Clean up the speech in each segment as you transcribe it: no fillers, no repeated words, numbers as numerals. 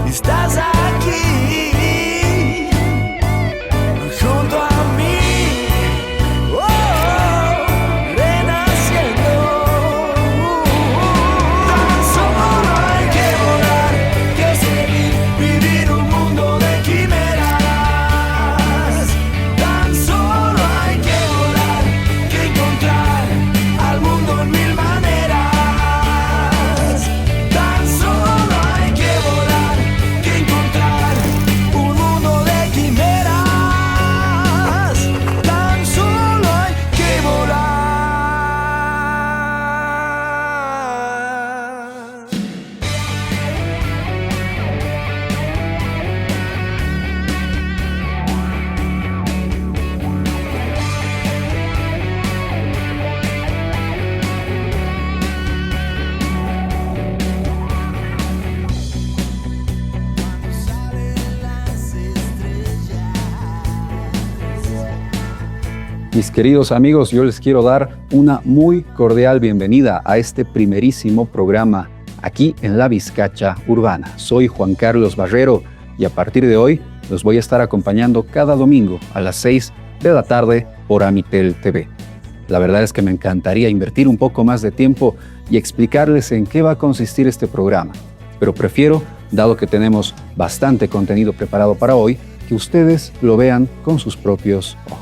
estás aquí junto a mí, renaciendo. Tan solo hay que volar, que seguir, vivir un mundo de quimeras. Tan solo hay que volar, que encontrar al mundo en mil maneras. Tan solo hay que volar, que encontrar un mundo de quimeras. Tan solo hay que volar. Mis queridos amigos, yo les quiero dar una muy cordial bienvenida a este primerísimo programa aquí en La Vizcacha Urbana. Soy Juan Carlos Barrero y a partir de hoy los voy a estar acompañando cada domingo a las 6 de la tarde por Amitel TV. La verdad es que me encantaría invertir un poco más de tiempo y explicarles en qué va a consistir este programa, pero prefiero, dado que tenemos bastante contenido preparado para hoy, que ustedes lo vean con sus propios ojos.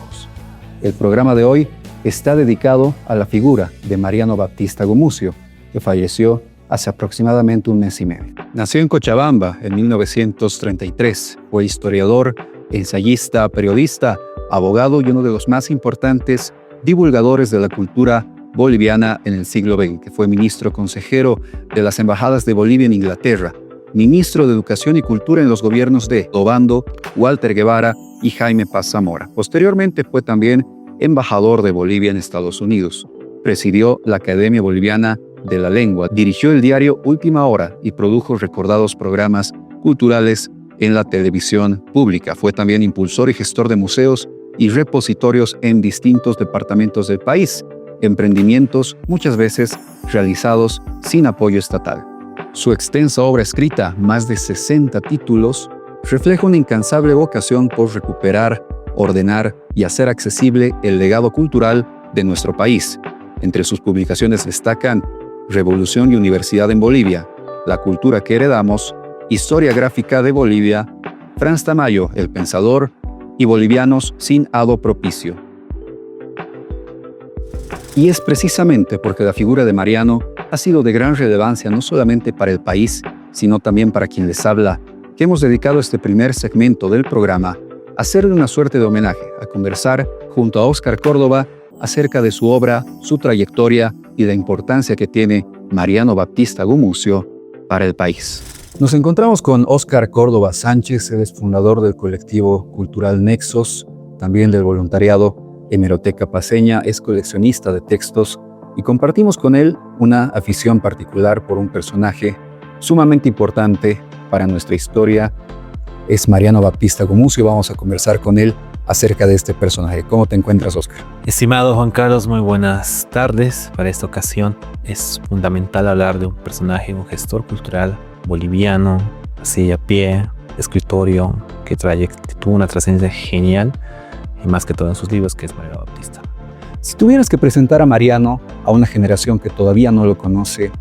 El programa de hoy está dedicado a la figura de Mariano Baptista Gumucio, que falleció hace aproximadamente un mes y medio. Nació en Cochabamba en 1933. Fue historiador, ensayista, periodista, abogado y uno de los más importantes divulgadores de la cultura boliviana en el siglo XX. Fue ministro consejero de las embajadas de Bolivia en Inglaterra, ministro de Educación y Cultura en los gobiernos de Obando, Walter Guevara y Jaime Paz Zamora. Posteriormente fue también embajador de Bolivia en Estados Unidos. Presidió la Academia Boliviana de la Lengua, dirigió el diario Última Hora y produjo recordados programas culturales en la televisión pública. Fue también impulsor y gestor de museos y repositorios en distintos departamentos del país, emprendimientos muchas veces realizados sin apoyo estatal. Su extensa obra escrita, más de 60 títulos, refleja una incansable vocación por recuperar, ordenar y hacer accesible el legado cultural de nuestro país. Entre sus publicaciones destacan Revolución y Universidad en Bolivia, La cultura que heredamos, Historia gráfica de Bolivia, Franz Tamayo, El pensador y Bolivianos sin hado propicio. Y es precisamente porque la figura de Mariano ha sido de gran relevancia no solamente para el país, sino también para quien les habla, que hemos dedicado este primer segmento del programa a hacerle una suerte de homenaje, a conversar junto a Óscar Córdoba acerca de su obra, su trayectoria y la importancia que tiene Mariano Baptista Gumucio para el país. Nos encontramos con Óscar Córdoba Sánchez, él es fundador del colectivo cultural Nexos, también del voluntariado Hemeroteca Paceña, es coleccionista de textos y compartimos con él una afición particular por un personaje sumamente importante para nuestra historia. Es Mariano Baptista Gumucio. Vamos a conversar con él acerca de este personaje. ¿Cómo te encuentras, Óscar? Estimado Juan Carlos, muy buenas tardes. Para esta ocasión es fundamental hablar de un personaje, un gestor cultural boliviano, así a pie, escritorio, que tuvo una trascendencia genial y más que todo en sus libros, que es Mariano Baptista. Si tuvieras que presentar a Mariano a una generación que todavía no lo conoce,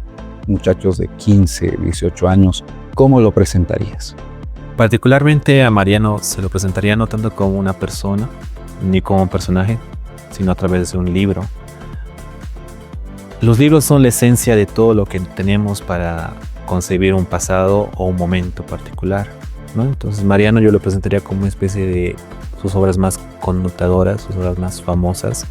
muchachos de 15, 18 años, ¿cómo lo presentarías? Particularmente a Mariano se lo presentaría no tanto como una persona, ni como un personaje, sino a través de un libro. Los libros son la esencia de todo lo que tenemos para concebir un pasado o un momento particular, ¿no? Entonces Mariano yo lo presentaría como una especie de sus obras más connotadoras, sus obras más famosas,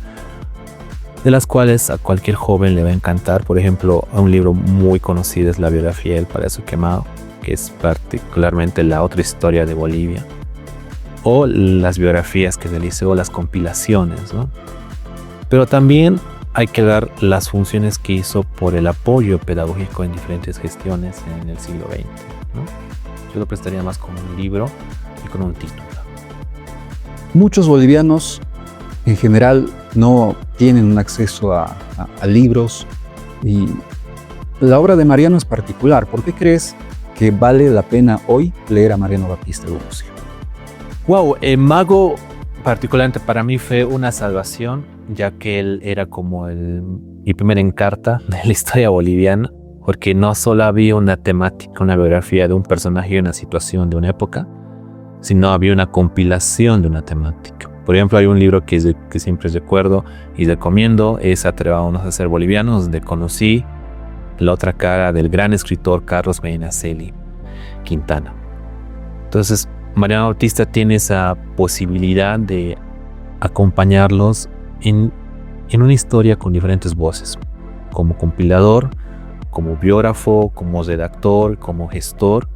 de las cuales a cualquier joven le va a encantar. Por ejemplo, un libro muy conocido es la biografía del Palacio Quemado, que es particularmente la otra historia de Bolivia, o las biografías que realizó, las compilaciones, ¿no? Pero también hay que dar las funciones que hizo por el apoyo pedagógico en diferentes gestiones en el siglo XX, ¿no? Yo lo prestaría más como un libro y con un título. Muchos bolivianos en general no tienen un acceso a libros y La obra de Mariano es particular. ¿Por qué crees que vale la pena hoy leer a Mariano Baptista Gumucio? Wow, Mago particularmente para mí fue una salvación, ya que él era como mi primer encarta de la historia boliviana, porque no solo había una temática, una biografía de un personaje y una situación de una época, sino había una compilación de una temática. Por ejemplo, hay un libro que siempre recuerdo y recomiendo, es Atrevámonos a ser bolivianos, donde conocí la otra cara del gran escritor Carlos Medinaceli Quintana. Entonces, Mariano Bautista tiene esa posibilidad de acompañarlos en una historia con diferentes voces, como compilador, como biógrafo, como redactor, como gestor,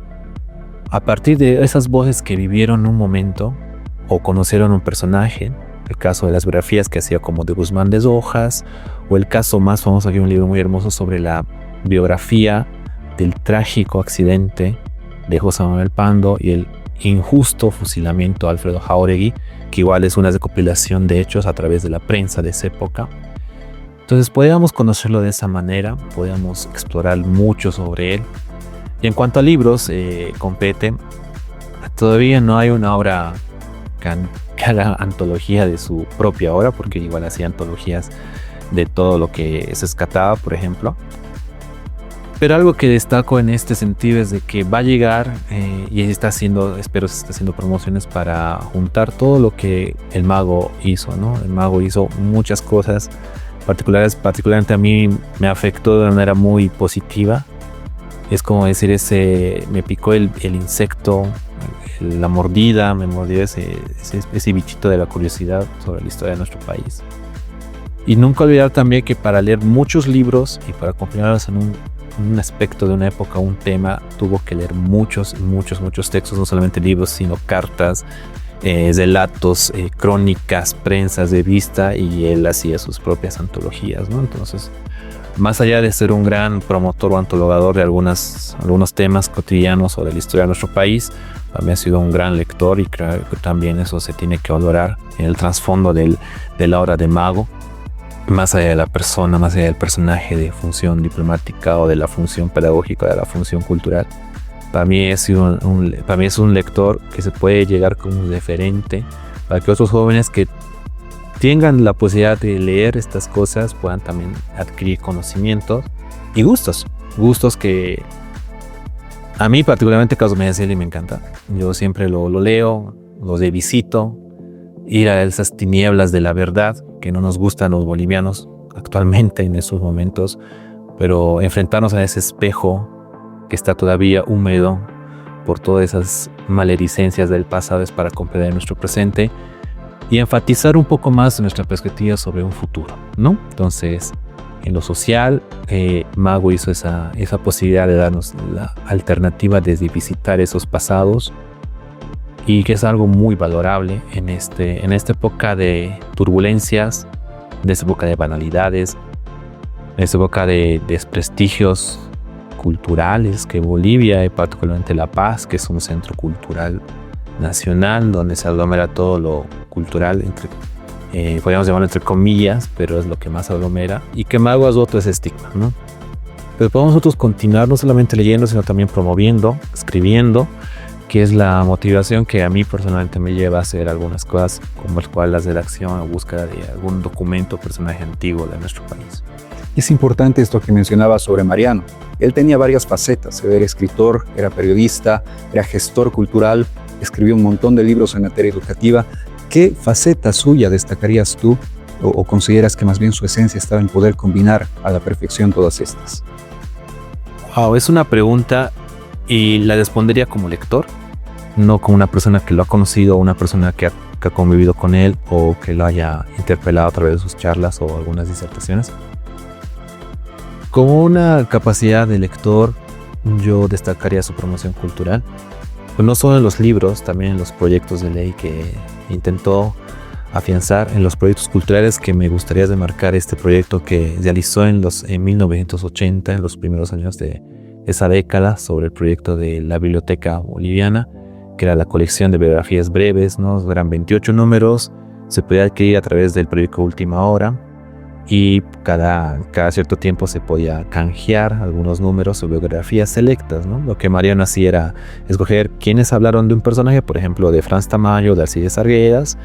a partir de esas voces que vivieron un momento o conocieron un personaje. El caso de las biografías que hacía como de Guzmán de Hojas, o el caso más famoso, aquí un libro muy hermoso sobre la biografía del trágico accidente de José Manuel Pando y el injusto fusilamiento de Alfredo Jáuregui, que igual es una recopilación de hechos a través de la prensa de esa época. Entonces podíamos conocerlo de esa manera, podíamos explorar mucho sobre él. Y en cuanto a libros, compete, todavía no hay una obra que haga antología de su propia obra, porque igual hacía antologías de todo lo que se rescataba, por ejemplo. Pero algo que destaco en este sentido es de que va a llegar y espero se está haciendo promociones para juntar todo lo que el Mago hizo, ¿no? El Mago hizo muchas cosas particularmente a mí me afectó de una manera muy positiva. Es como decir, me picó el insecto, la mordida, me mordió ese bichito de la curiosidad sobre la historia de nuestro país. Y nunca olvidar también que para leer muchos libros y para acompañarlos en un aspecto de una época, un tema, tuvo que leer muchos textos, no solamente libros, sino cartas, relatos, crónicas, prensas de vista, y él hacía sus propias antologías, ¿no? Entonces, más allá de ser un gran promotor o antologador de algunos temas cotidianos o de la historia de nuestro país, también ha sido un gran lector, y creo que también eso se tiene que valorar en el trasfondo de la obra de Mago, más allá de la persona, más allá del personaje de función diplomática o de la función pedagógica, de la función cultural. Para mí es un lector que se puede llegar como un referente para que otros jóvenes que tengan la posibilidad de leer estas cosas puedan también adquirir conocimientos y gustos que a mí particularmente Carlos Medinaceli me encanta. Yo siempre lo leo, lo revisito, ir a esas tinieblas de la verdad que no nos gustan los bolivianos actualmente en esos momentos, pero enfrentarnos a ese espejo que está todavía húmedo por todas esas maledicencias del pasado es para comprender nuestro presente y enfatizar un poco más nuestra perspectiva sobre un futuro, ¿no? Entonces, en lo social, Mago hizo esa posibilidad de darnos la alternativa de visitar esos pasados, y que es algo muy valorable en esta época de turbulencias, en esta época de banalidades, en esta época de desprestigios culturales, que Bolivia y particularmente La Paz, que es un centro cultural nacional donde se aglomera todo lo cultural, podríamos llamarlo entre comillas, pero es lo que más aglomera, y que Mago ha roto ese estigma, ¿no? Pero podemos nosotros continuar no solamente leyendo, sino también promoviendo, escribiendo, que es la motivación que a mí personalmente me lleva a hacer algunas cosas, como el cual la redacción o búsqueda de algún documento o personaje antiguo de nuestro país. Es importante esto que mencionaba sobre Mariano. Él tenía varias facetas. Era escritor, era periodista, era gestor cultural, escribió un montón de libros en materia educativa. ¿Qué faceta suya destacarías tú o consideras que más bien su esencia estaba en poder combinar a la perfección todas estas? Wow, es una pregunta y la respondería como lector, no como una persona que lo ha conocido o una persona que ha convivido con él o que lo haya interpelado a través de sus charlas o algunas disertaciones. Como una capacidad de lector, yo destacaría su promoción cultural, pues no solo en los libros, también en los proyectos de ley que intentó afianzar, en los proyectos culturales, que me gustaría remarcar este proyecto que realizó en 1980, en los primeros años de esa década, sobre el proyecto de la Biblioteca Boliviana, que era la colección de biografías breves, ¿no? Eran 28 números, se podía adquirir a través del periódico Última Hora, y cada cierto tiempo se podía canjear algunos números o biografías selectas, ¿no? Lo que Mariano hacía era escoger quienes hablaron de un personaje, por ejemplo, de Franz Tamayo, de Alcides Arguedas,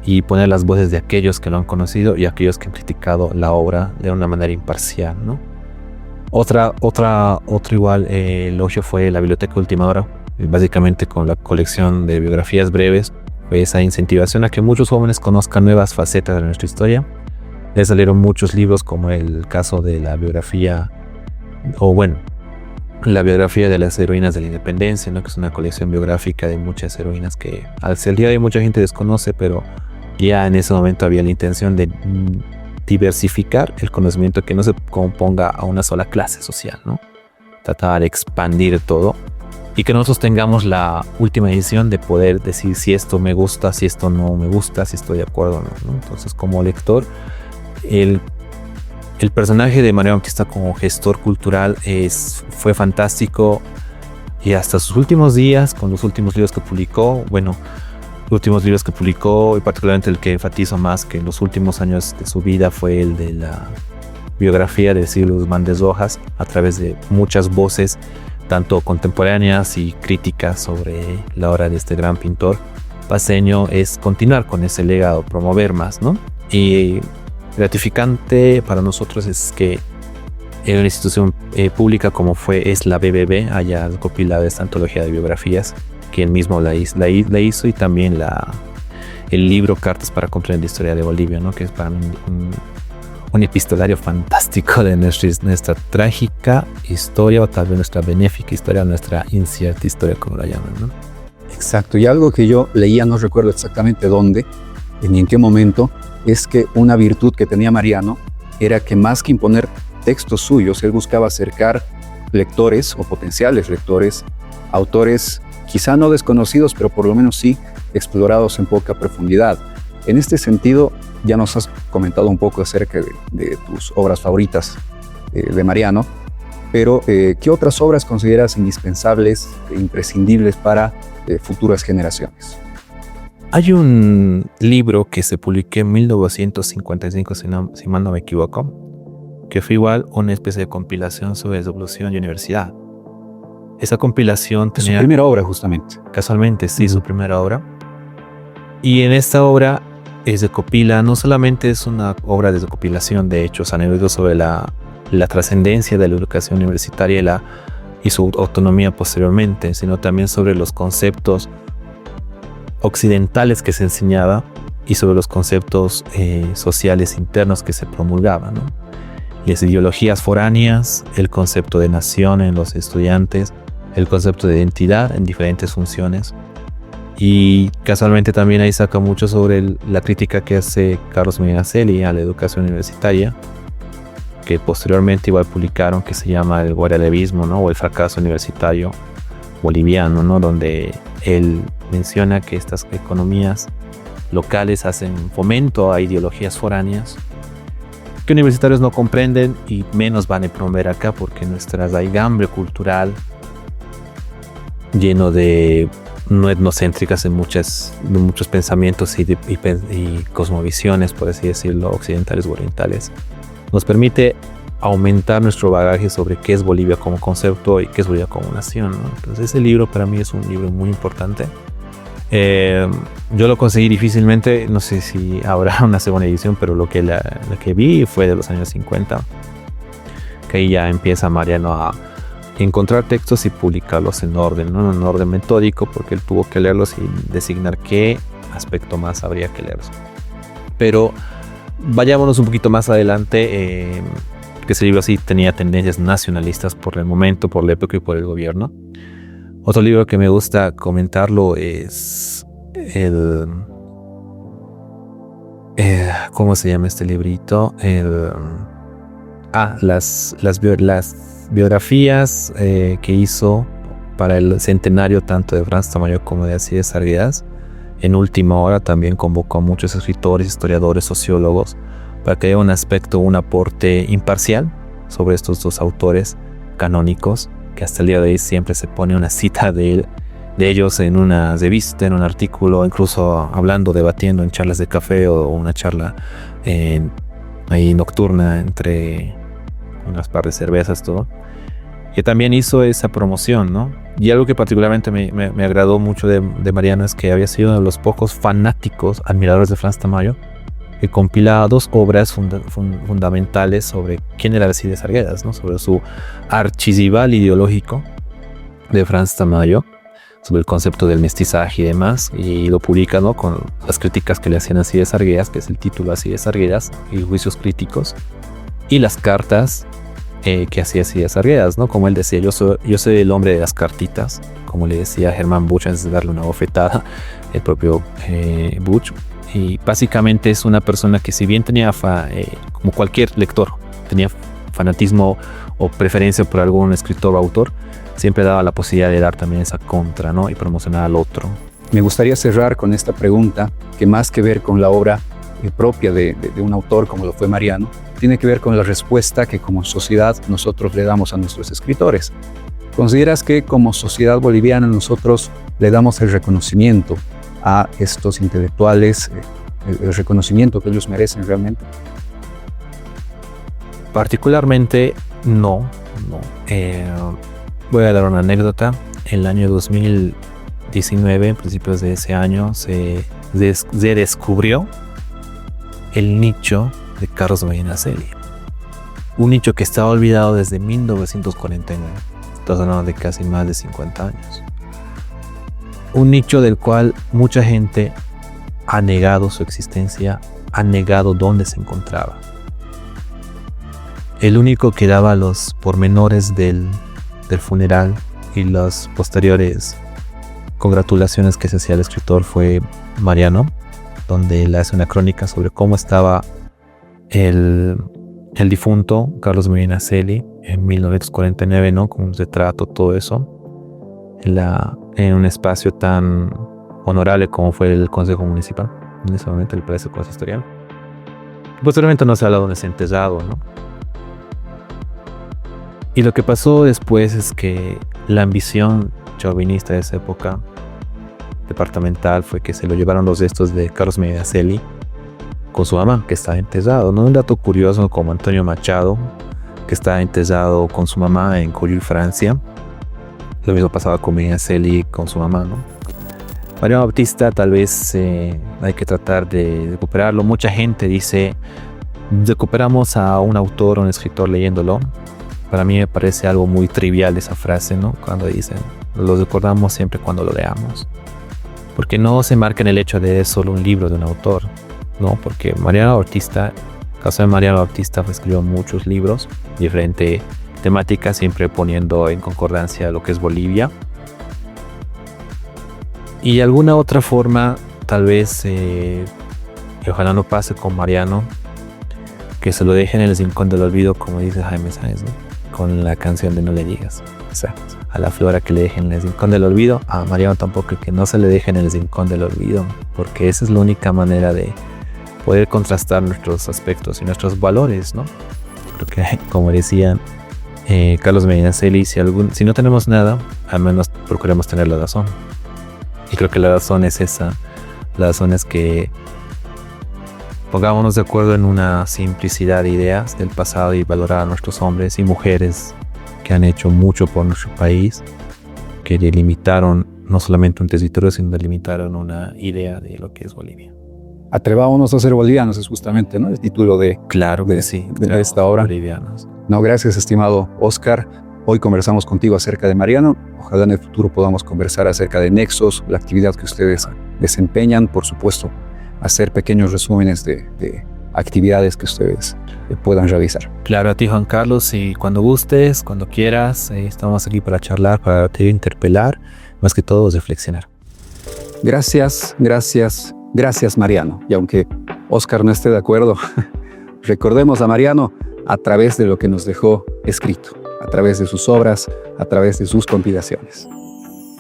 y poner las voces de aquellos que lo han conocido y aquellos que han criticado la obra de una manera imparcial, ¿no? Otro igual elogio fue la Biblioteca Última Hora, básicamente con la colección de biografías breves, fue esa incentivación a que muchos jóvenes conozcan nuevas facetas de nuestra historia. Le salieron muchos libros, como el caso de la biografía, la biografía de las heroínas de la independencia, ¿no? Que es una colección biográfica de muchas heroínas que al día de hoy mucha gente desconoce, pero ya en ese momento había la intención de diversificar el conocimiento, que no se componga a una sola clase social, ¿no? Trataba de expandir todo y que nosotros tengamos la última edición de poder decir si esto me gusta, si esto no me gusta, si estoy de acuerdo o no, ¿no? Entonces, como lector, el personaje de Mariano Bautista como gestor cultural fue fantástico, y hasta sus últimos días, con los últimos libros que publicó, y particularmente el que enfatizo más que en los últimos años de su vida fue el de la biografía de Siglo Guzmán de Rojas, a través de muchas voces, tanto contemporáneas y críticas sobre la obra de este gran pintor paceño, es continuar con ese legado, promover más, ¿no? Y gratificante para nosotros es que en una institución pública como es la BBB haya recopilado esta antología de biografías, que él mismo la hizo, y también el libro Cartas para comprender la historia de Bolivia, ¿no? Que es para mí un epistolario fantástico de nuestra trágica historia, o tal vez nuestra benéfica historia, nuestra incierta historia, como la llaman, ¿no? Exacto, y algo que yo leía, no recuerdo exactamente dónde ni en qué momento, es que una virtud que tenía Mariano era que, más que imponer textos suyos, él buscaba acercar lectores o potenciales lectores, autores quizá no desconocidos, pero por lo menos sí explorados en poca profundidad. En este sentido, ya nos has comentado un poco acerca de tus obras favoritas de Mariano, pero ¿qué otras obras consideras indispensables e imprescindibles para futuras generaciones? Hay un libro que se publicó en 1955, si mal no me equivoco, que fue igual una especie de compilación sobre devolución y universidad. Esa compilación tenía... Su primera obra, justamente. Casualmente, sí, su primera obra. Y en esta obra recopila, no solamente es una obra de recopilación de hechos anécdotas sobre la trascendencia de la educación universitaria y su autonomía posteriormente, sino también sobre los conceptos occidentales que se enseñaba y sobre los conceptos sociales internos que se promulgaban, ¿no? Las ideologías foráneas, el concepto de nación en los estudiantes, el concepto de identidad en diferentes funciones. Y casualmente también ahí saca mucho sobre la crítica que hace Carlos Medinaceli a la educación universitaria, que posteriormente igual publicaron, que se llama el guaralevismo, ¿no? O el fracaso universitario boliviano, ¿no? Donde él menciona que estas economías locales hacen fomento a ideologías foráneas que universitarios no comprenden y menos van a promover acá, porque nuestra raigambre cultural, lleno de no etnocéntricas en muchos pensamientos y cosmovisiones, por así decirlo, occidentales o orientales, nos permite aumentar nuestro bagaje sobre qué es Bolivia como concepto y qué es Bolivia como nación, ¿no? Entonces ese libro para mí es un libro muy importante. Yo lo conseguí difícilmente, no sé si habrá una segunda edición, pero lo que vi fue de los años 50, que ahí ya empieza Mariano a encontrar textos y publicarlos en orden, ¿no? En un orden metódico, porque él tuvo que leerlos y designar qué aspecto más habría que leerlos. Pero vayámonos un poquito más adelante, que ese libro sí tenía tendencias nacionalistas por el momento, por la época y por el gobierno. Otro libro que me gusta comentarlo es ¿cómo se llama este librito? Las biografías que hizo para el centenario tanto de Franz Tamayo como de Alcides Arguedas. En última hora también convocó a muchos escritores, historiadores, sociólogos, para que haya un aspecto, un aporte imparcial sobre estos dos autores canónicos, que hasta el día de hoy siempre se pone una cita de ellos en una revista, en un artículo, incluso hablando, debatiendo en charlas de café o una charla ahí nocturna entre unas par de cervezas, todo. Que también hizo esa promoción, ¿no? Y algo que particularmente me agradó mucho de Mariano es que había sido uno de los pocos fanáticos, admiradores de Franz Tamayo, que compila dos obras fundamentales sobre quién era Alcides Arguedas, ¿no? Sobre su archirrival ideológico de Franz Tamayo, sobre el concepto del mestizaje y demás, y lo publica, ¿no? Con las críticas que le hacían a Alcides Arguedas, que es el título Alcides Arguedas, y juicios críticos, y las cartas que hacía Alcides Arguedas, ¿no? Como él decía, yo soy el hombre de las cartitas, como le decía Germán Busch antes de darle una bofetada, el propio Busch. Y básicamente es una persona que, si bien tenía, como cualquier lector, tenía fanatismo o preferencia por algún escritor o autor, siempre daba la posibilidad de dar también esa contra, ¿no? Y promocionar al otro. Me gustaría cerrar con esta pregunta, que más que ver con la obra propia de un autor como lo fue Mariano, tiene que ver con la respuesta que como sociedad nosotros le damos a nuestros escritores. ¿Consideras que como sociedad boliviana nosotros le damos el reconocimiento a estos intelectuales, el reconocimiento que ellos merecen realmente? Particularmente no. Voy a dar una anécdota. El año 2019, en principios de ese año, se descubrió el nicho de Carlos Medinaceli. Un nicho que estaba olvidado desde 1949. Estamos hablando de casi más de 50 años. Un nicho del cual mucha gente ha negado su existencia, ha negado dónde se encontraba. El único que daba los pormenores del funeral y las posteriores congratulaciones que se hacía al escritor fue Mariano, donde él hace una crónica sobre cómo estaba el difunto Carlos Medinaceli en 1949, ¿no? Con un retrato, todo eso, en un espacio tan honorable como fue el Consejo Municipal, en ese momento, el Palacio Consistorial. Posteriormente no se habla dónde se ha enterrado, ¿no? Y lo que pasó después es que la ambición chauvinista de esa época departamental fue que se lo llevaron los restos de Carlos Medinaceli con su mamá, que estaba enterrado, ¿no? Un dato curioso, como Antonio Machado, que estaba enterrado con su mamá en Coyul, Francia. Lo mismo pasaba con Medinaceli con su mamá, ¿no? Mariano Baptista tal vez hay que tratar de recuperarlo. Mucha gente dice, recuperamos a un autor o un escritor leyéndolo. Para mí me parece algo muy trivial esa frase, ¿no? Cuando dicen, lo recordamos siempre cuando lo leamos. Porque no se marca en el hecho de solo un libro de un autor, ¿no? Porque Mariano Baptista, el caso de Mariano Baptista, escribió muchos libros, diferente temática, siempre poniendo en concordancia lo que es Bolivia. Y de alguna otra forma, tal vez, y ojalá no pase con Mariano, que se lo dejen en el rincón del olvido, como dice Jaime Sáenz, ¿no? Con la canción de No le digas. O sea, a la flora que le dejen en el rincón del olvido, a Mariano tampoco, que no se le dejen en el rincón del olvido, porque esa es la única manera de poder contrastar nuestros aspectos y nuestros valores, ¿no? Creo que, como decían Carlos Medinaceli, si no tenemos nada, al menos procuremos tener la razón. Y creo que la razón es esa. La razón es que pongámonos de acuerdo en una simplicidad de ideas del pasado y valorar a nuestros hombres y mujeres que han hecho mucho por nuestro país, que delimitaron no solamente un territorio, sino delimitaron una idea de lo que es Bolivia. Atrevámonos a ser bolivianos es justamente, ¿no?, el título de Sí, de esta obra. Bolivianos. No, gracias, estimado Oscar. Hoy conversamos contigo acerca de Mariano. Ojalá en el futuro podamos conversar acerca de Nexos, la actividad que ustedes desempeñan, por supuesto, hacer pequeños resúmenes de actividades que ustedes puedan realizar. Claro, a ti, Juan Carlos, y cuando gustes, cuando quieras, estamos aquí para charlar, para te interpelar, más que todo reflexionar. Gracias, Mariano. Y aunque Oscar no esté de acuerdo, recordemos a Mariano a través de lo que nos dejó escrito, a través de sus obras, a través de sus compilaciones.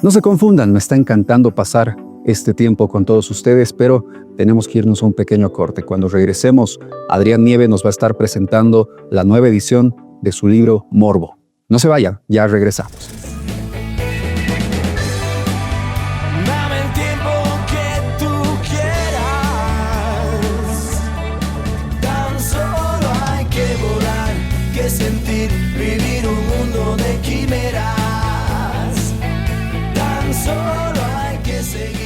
No se confundan, me está encantando pasar este tiempo con todos ustedes, pero tenemos que irnos a un pequeño corte. Cuando regresemos, Adrián Nieve nos va a estar presentando la nueva edición de su libro Morbo. No se vayan, ya regresamos. Dame el tiempo que tú quieras, tan solo vivir un mundo de quimeras. Tan solo hay que seguir.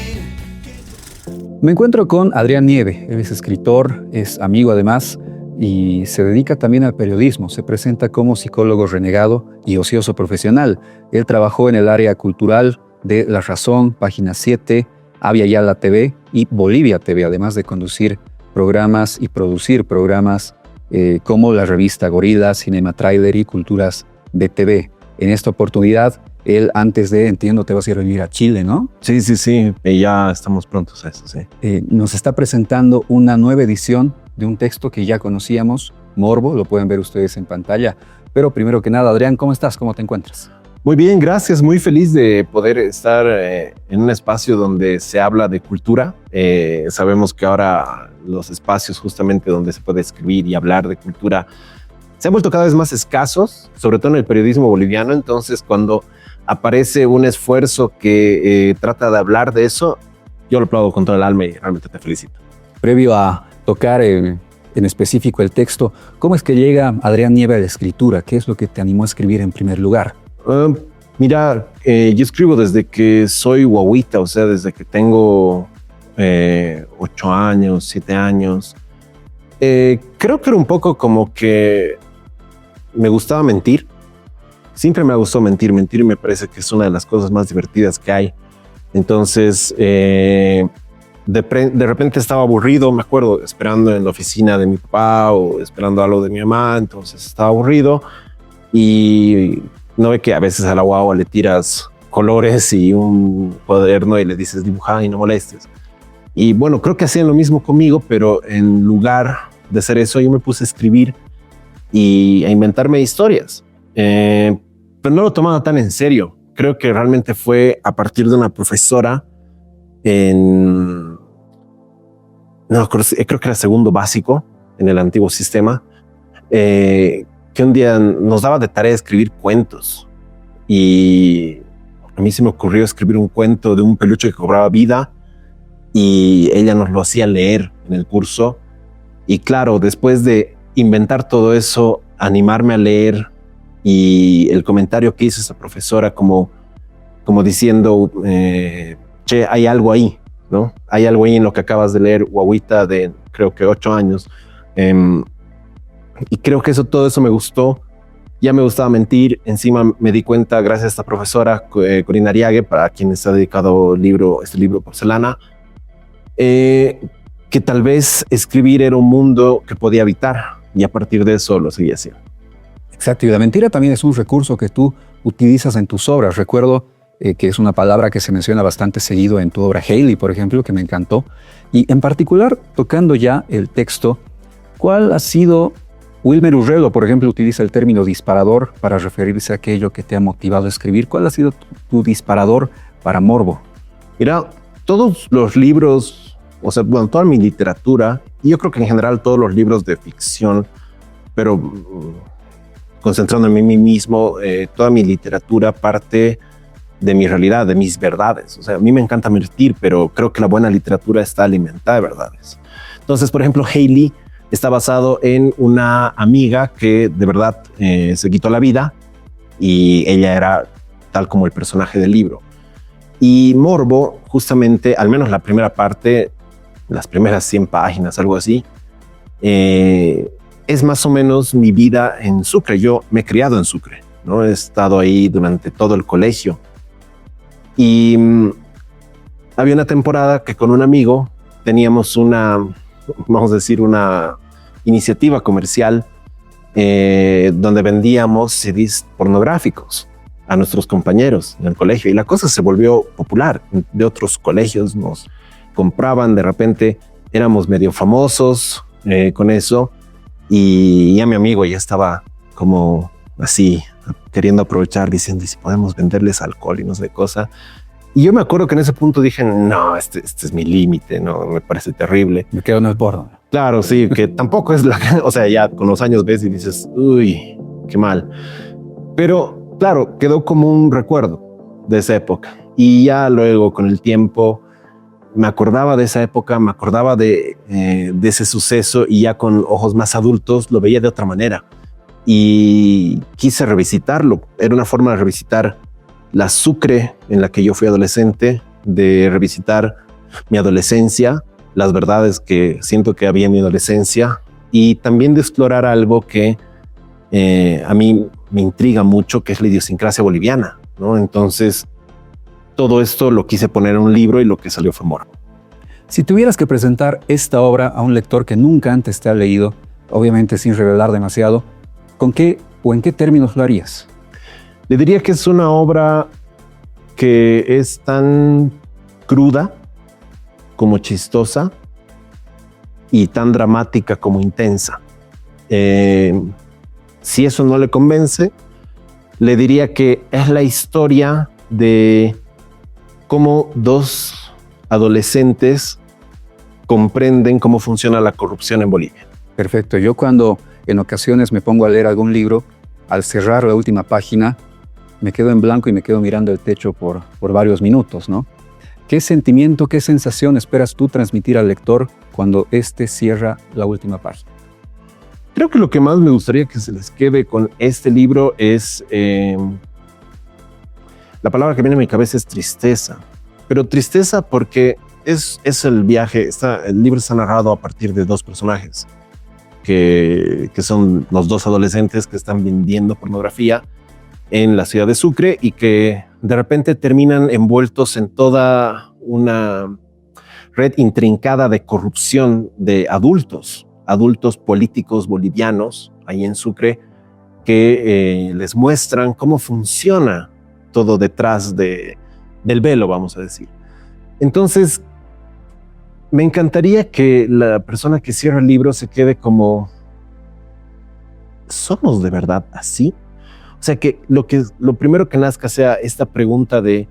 Me encuentro con Adrián Nieve. Él es escritor, es amigo además y se dedica también al periodismo. Se presenta como psicólogo renegado y ocioso profesional. Él trabajó en el área cultural de La Razón, Página 7, Avia Yala TV y Bolivia TV, además de conducir programas y producir programas como la revista Gorila, Cinema Trailer y Culturas BTV. En esta oportunidad, él antes de, entiendo, te vas a ir a vivir a Chile, ¿no? Sí, sí, sí. Y ya estamos prontos a eso, sí. Nos está presentando una nueva edición de un texto que ya conocíamos, Morbo, lo pueden ver ustedes en pantalla. Pero primero que nada, Adrián, ¿cómo estás? ¿Cómo te encuentras? Muy bien, gracias. Muy feliz de poder estar en un espacio donde se habla de cultura. Sabemos que ahora los espacios justamente donde se puede escribir y hablar de cultura se han vuelto cada vez más escasos, sobre todo en el periodismo boliviano. Entonces, cuando aparece un esfuerzo que trata de hablar de eso, yo lo aplaudo con todo el alma y realmente te felicito. Previo a tocar en específico el texto, ¿cómo es que llega Adrián Nieve a la escritura? ¿Qué es lo que te animó a escribir en primer lugar? Mira, yo escribo desde que soy guaguita, o sea, desde que tengo 8 años, 7 años. Creo que era un poco como que me gustaba mentir. Siempre me gustó mentir. Mentir me parece que es una de las cosas más divertidas que hay. Entonces, de repente estaba aburrido, me acuerdo, esperando en la oficina de mi papá o esperando algo de mi mamá. Entonces estaba aburrido y no ve que a veces a la guagua le tiras colores y un cuaderno y le dices dibuja y no molestes. Y bueno, creo que hacían lo mismo conmigo, pero en lugar de hacer eso, yo me puse a escribir y a inventarme historias. Pero no lo tomaba tan en serio. Creo que realmente fue a partir de una profesora creo que era segundo básico en el antiguo sistema, que un día nos daba de tarea escribir cuentos. Y a mí se me ocurrió escribir un cuento de un peluche que cobraba vida y ella nos lo hacía leer en el curso. Y claro, después de inventar todo eso, animarme a leer y el comentario que hizo esa profesora como diciendo, che, hay algo ahí, ¿no? Hay algo ahí en lo que acabas de leer, guaguita de creo que 8 años. Y creo que todo eso me gustó. Ya me gustaba mentir. Encima me di cuenta, gracias a esta profesora, Corina Ariague, para quien está dedicado este libro Porcelana, que tal vez escribir era un mundo que podía habitar. Y a partir de eso lo seguí haciendo. Exacto, y la mentira también es un recurso que tú utilizas en tus obras. Recuerdo que es una palabra que se menciona bastante seguido en tu obra Hailey, por ejemplo, que me encantó. Y en particular, tocando ya el texto, ¿cuál ha sido... Wilmer Urrelo, por ejemplo, utiliza el término disparador para referirse a aquello que te ha motivado a escribir. ¿Cuál ha sido tu disparador para Morbo? Mira, todos los libros, o sea, bueno, toda mi literatura, y yo creo que en general todos los libros de ficción, pero concentrándome en mí mismo, toda mi literatura parte de mi realidad, de mis verdades. O sea, a mí me encanta mentir, pero creo que la buena literatura está alimentada de verdades. Entonces, por ejemplo, Hailey está basado en una amiga que de verdad se quitó la vida y ella era tal como el personaje del libro. Y Morbo, justamente, al menos la primera parte, las primeras 100 páginas, algo así, es más o menos mi vida en Sucre. Yo me he criado en Sucre, ¿no? He estado ahí durante todo el colegio. Y había una temporada que con un amigo teníamos vamos a decir, una iniciativa comercial donde vendíamos CDs pornográficos a nuestros compañeros en el colegio. Y la cosa se volvió popular. De otros colegios nos compraban, de repente éramos medio famosos con eso. Y ya mi amigo ya estaba como así, queriendo aprovechar, diciendo, ¿y si podemos venderles alcohol y no sé qué cosa? Y yo me acuerdo que en ese punto dije, no, este es mi límite, no, me parece terrible. Me quedo en el borde. Claro, sí, que tampoco es o sea, ya con los años ves y dices, uy, qué mal. Pero claro, quedó como un recuerdo de esa época. Y ya luego con el tiempo me acordaba de esa época, me acordaba de ese suceso y ya con ojos más adultos lo veía de otra manera. y quise revisitarlo. Era una forma de revisitar la Sucre en la que yo fui adolescente, de revisitar mi adolescencia, las verdades que siento que había en mi adolescencia, y también de explorar algo que a mí me intriga mucho, que es la idiosincrasia boliviana, ¿no? Entonces, todo esto lo quise poner en un libro y lo que salió fue Morbo. Si tuvieras que presentar esta obra a un lector que nunca antes te ha leído, obviamente sin revelar demasiado, ¿con qué o en qué términos lo harías? Le diría que es una obra que es tan cruda como chistosa y tan dramática como intensa. Si eso no le convence, le diría que es la historia de cómo dos adolescentes comprenden cómo funciona la corrupción en Bolivia. Perfecto. Yo cuando en ocasiones me pongo a leer algún libro, al cerrar la última página, me quedo en blanco y me quedo mirando el techo por varios minutos, ¿no? ¿Qué sentimiento, qué sensación esperas tú transmitir al lector cuando éste cierra la última página? Creo que lo que más me gustaría que se les quede con este libro es... la palabra que viene a mi cabeza es tristeza. Pero tristeza porque es el viaje. El libro está narrado a partir de dos personajes que son los dos adolescentes que están vendiendo pornografía en la ciudad de Sucre y que de repente terminan envueltos en toda una red intrincada de corrupción de adultos políticos bolivianos ahí en Sucre que les muestran cómo funciona todo detrás del velo, vamos a decir. Entonces, me encantaría que la persona que cierra el libro se quede como, ¿somos de verdad así? O sea, que lo primero que nazca sea esta pregunta de,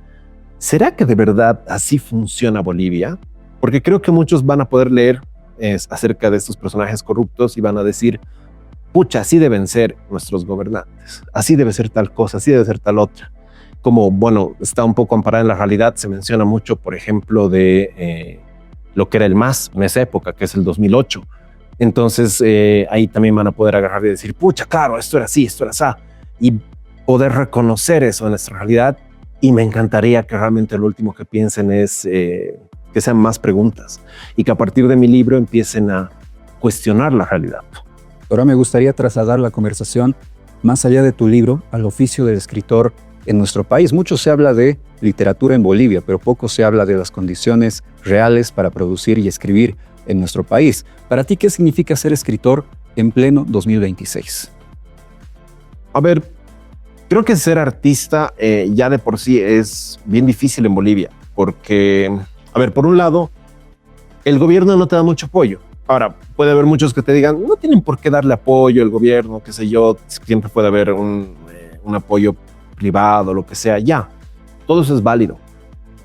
¿será que de verdad así funciona Bolivia? Porque creo que muchos van a poder leer acerca de estos personajes corruptos y van a decir, pucha, así deben ser nuestros gobernantes, así debe ser tal cosa, así debe ser tal otra. Como, bueno, está un poco amparada en la realidad, se menciona mucho, por ejemplo, de lo que era el MAS en esa época, que es el 2008. Entonces, ahí también van a poder agarrar y decir, pucha, claro, esto era así, esto era así, y poder reconocer eso en nuestra realidad. Y me encantaría que realmente lo último que piensen es que sean más preguntas y que a partir de mi libro empiecen a cuestionar la realidad. Ahora me gustaría trasladar la conversación más allá de tu libro al oficio del escritor en nuestro país. Mucho se habla de literatura en Bolivia, pero poco se habla de las condiciones reales para producir y escribir en nuestro país. Para ti, ¿qué significa ser escritor en pleno 2026? A ver, creo que ser artista ya de por sí es bien difícil en Bolivia, porque, a ver, por un lado, el gobierno no te da mucho apoyo. Ahora, puede haber muchos que te digan, no tienen por qué darle apoyo al gobierno, qué sé yo, siempre puede haber un apoyo privado, lo que sea, ya, todo eso es válido.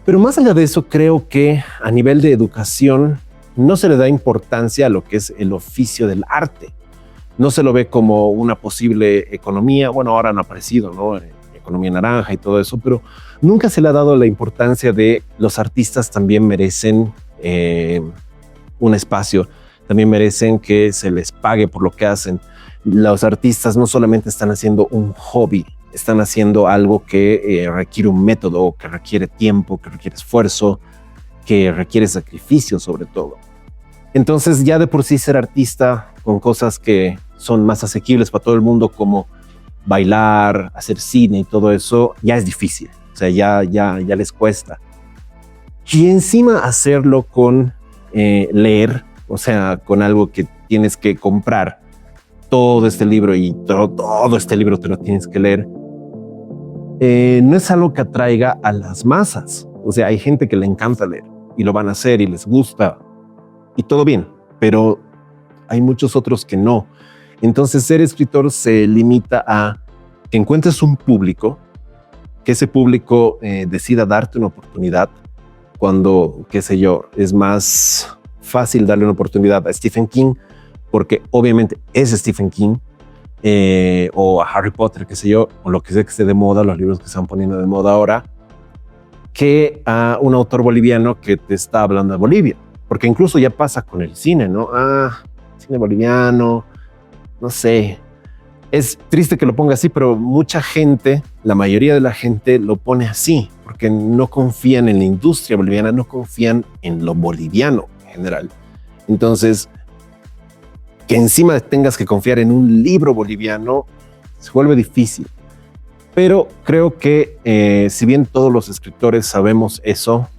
Pero más allá de eso, creo que a nivel de educación no se le da importancia a lo que es el oficio del arte. No se lo ve como una posible economía. Bueno, ahora han aparecido, ¿no? Economía naranja y todo eso, pero nunca se le ha dado la importancia de los artistas también merecen un espacio, también merecen que se les pague por lo que hacen. Los artistas no solamente están haciendo un hobby, están haciendo algo que requiere un método, que requiere tiempo, que requiere esfuerzo, que requiere sacrificio sobre todo. Entonces ya de por sí ser artista con cosas que son más asequibles para todo el mundo como bailar, hacer cine y todo eso, ya es difícil. O sea, ya les cuesta. Y encima hacerlo con leer, o sea, con algo que tienes que comprar todo este libro y todo este libro te lo tienes que leer, no es algo que atraiga a las masas. O sea, hay gente que le encanta leer y lo van a hacer y les gusta y todo bien, pero hay muchos otros que no. Entonces ser escritor se limita a que encuentres un público, que ese público decida darte una oportunidad cuando, qué sé yo, es más fácil darle una oportunidad a Stephen King porque obviamente es Stephen King, o a Harry Potter, qué sé yo, o lo que sea que esté de moda, los libros que se están poniendo de moda ahora, que a un autor boliviano que te está hablando de Bolivia. Porque incluso ya pasa con el cine, ¿no? Cine boliviano, no sé. Es triste que lo ponga así, pero mucha gente, la mayoría de la gente lo pone así, porque no confían en la industria boliviana, no confían en lo boliviano en general. Entonces, que encima tengas que confiar en un libro boliviano, se vuelve difícil. Pero creo que si bien todos los escritores sabemos eso,